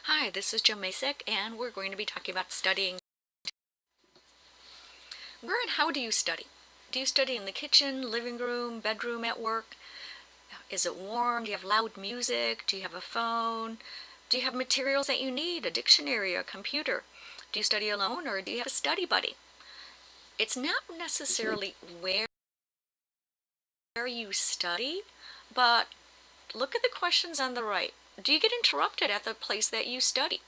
Hi, this is Jill Masek, and we're going to be talking about studying. Where and how do you study? Do you study in the kitchen, living room, bedroom, at work? Is it warm? Do you have loud music? Do you have a phone? Do you have materials that you need, a dictionary, a computer? Do you study alone or do you have a study buddy? It's not necessarily where you study, but look at the questions on the right. Do you get interrupted at the place that you study?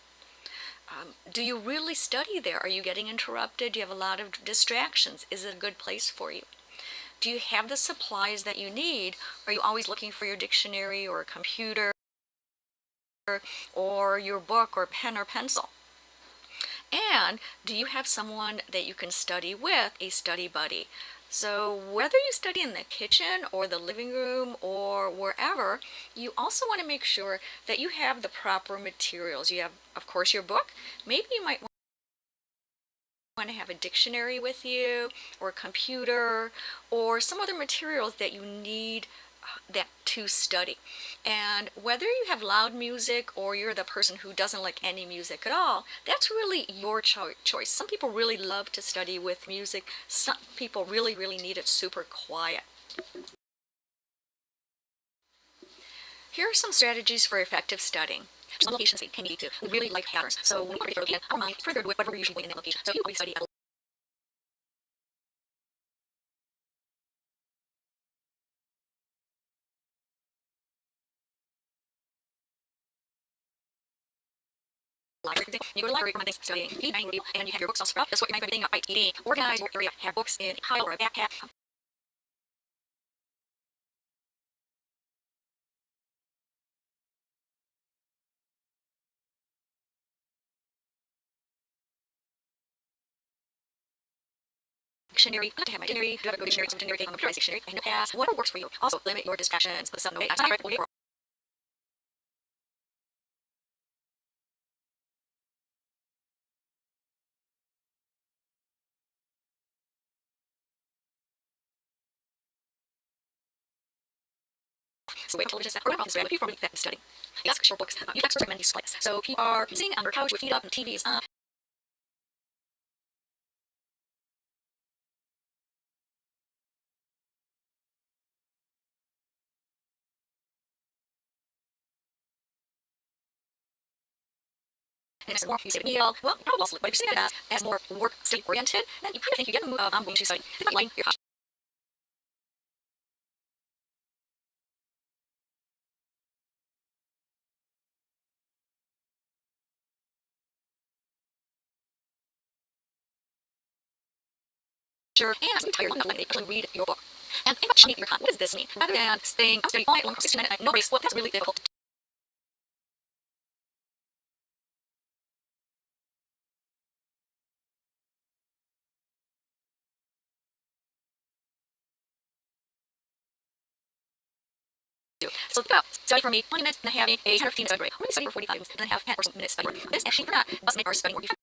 Do you really study there? Are you getting interrupted? Do you have a lot of distractions? Is it a good place for you? Do you have the supplies that you need? Are you always looking for your dictionary or a computer or your book or pen or pencil? And do you have someone that you can study with, a study buddy? So whether you study in the kitchen or the living room or wherever, you also want to make sure that you have the proper materials. You have, of course, your book. Maybe you might want to have a dictionary with you or a computer or some other materials that you need that to study. And whether you have loud music or you're the person who doesn't like any music at all, that's really your choice. Some people really love to study with music. Some people really need it super quiet. Here are some strategies for effective studying. Some locations can be to really like patterns. So when we are our mind is triggered with whatever we're usually doing in that location. So you always study at a library. You go to the library for things studying, and you have your books all spread out. That's what you're everything right. Eating, organize your area, have books in a pile or a backpack. Dictionary, not to have my dictionary, do have a good dictionary, some dictionary, take on computerized dictionary, and pass, whatever works for you. Also, limit your distractions, put some away. I'm sorry, right? So wait, television set, or about this, if you formally effective study. Yes, short books. You experts recommend these places. So if you are sitting on your couch with feet up and the TV is on, and it's more, you say meal, well, you probably will sleep, but if you're sitting at a desk as more work, study oriented, then you kind of think you get the mood of, I'm going to study. Then you line your couch. Sure, and I'm tired, I'm not letting you read your book. And think about your time. What does this mean? Rather than staying, I'm studying all night long for 16 minutes, nobody's, well, that's really difficult. So think about study for me 20 minutes and having a 10 or 15 minute break. I'm going to study for 45 minutes and then have 10 or so minutes study break. This actually, we're not, must make our study more effective.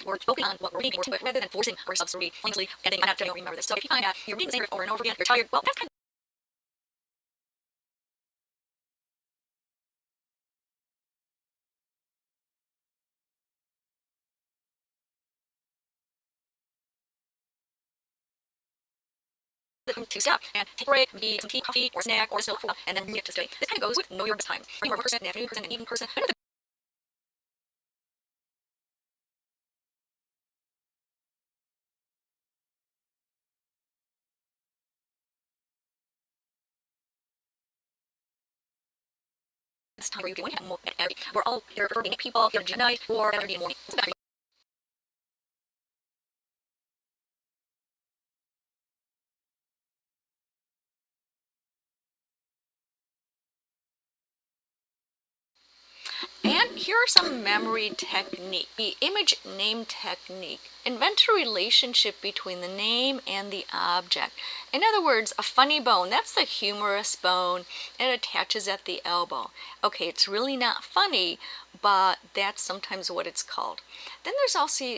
We're focusing on what we're reading or rather than forcing ourselves to read pointlessly and then I have to remember this. So if you find out you're reading the same over and over again, you're tired, well, that's kind of to stop and take a break, maybe some tea, coffee, or snack, or still food, and then get to study. This kind of goes with know your best time. Are you a morning person, an afternoon person, an evening person? This time where you can have more energy. We're all here for being people, here at night, or energy in the morning. And here are some memory technique. The image name technique. Invent a relationship between the name and the object. In other words, a funny bone, that's the humerus bone. It attaches at the elbow. Okay, it's really not funny, but that's sometimes what it's called. Then there's also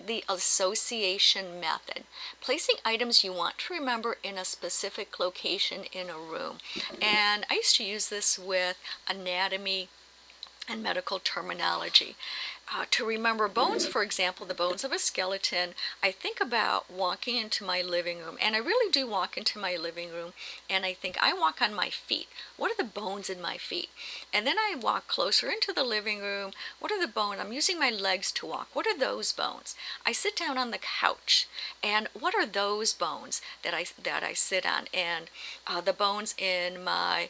the association method. Placing items you want to remember in a specific location in a room. And I used to use this with anatomy and medical terminology. To remember bones, for example, the bones of a skeleton, I think about walking into my living room, and I really do walk into my living room, and I think I walk on my feet. What are the bones in my feet? And then I walk closer into the living room. What are the bones? I'm using my legs to walk. What are those bones? I sit down on the couch, and what are those bones that I sit on? And the bones in my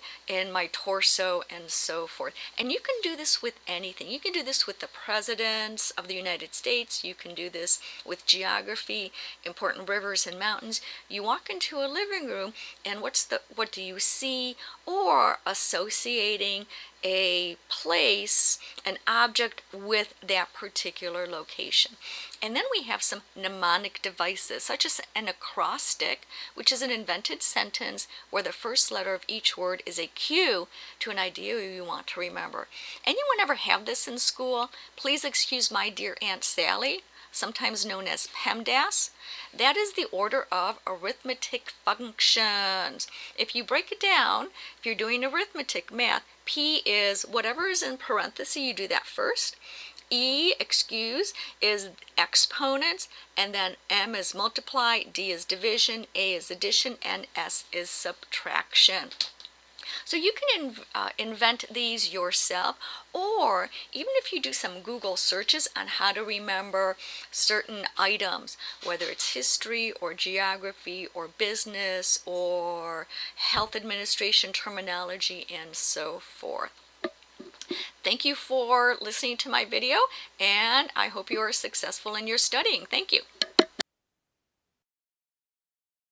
torso and so forth. And you can do this with anything. You can do this with the presidents of the United States. You can do this with geography, important rivers and mountains. You walk into a living room, and what do you see? Or associating a place, an object with that particular location. And then we have some mnemonic devices, such as an acrostic, which is an invented sentence where the first letter of each word is a cue to an idea you want to remember. Anyone ever have this in school? Please excuse my dear Aunt Sally, sometimes known as PEMDAS. That is the order of arithmetic functions. If you break it down, if you're doing arithmetic math, P is whatever is in parentheses, you do that first. E, excuse, is exponents, and then M is multiply, D is division, A is addition, and S is subtraction. So you can invent these yourself, or even if you do some Google searches on how to remember certain items, whether it's history or geography or business or health administration terminology and so forth. Thank you for listening to my video, and I hope you are successful in your studying. Thank you.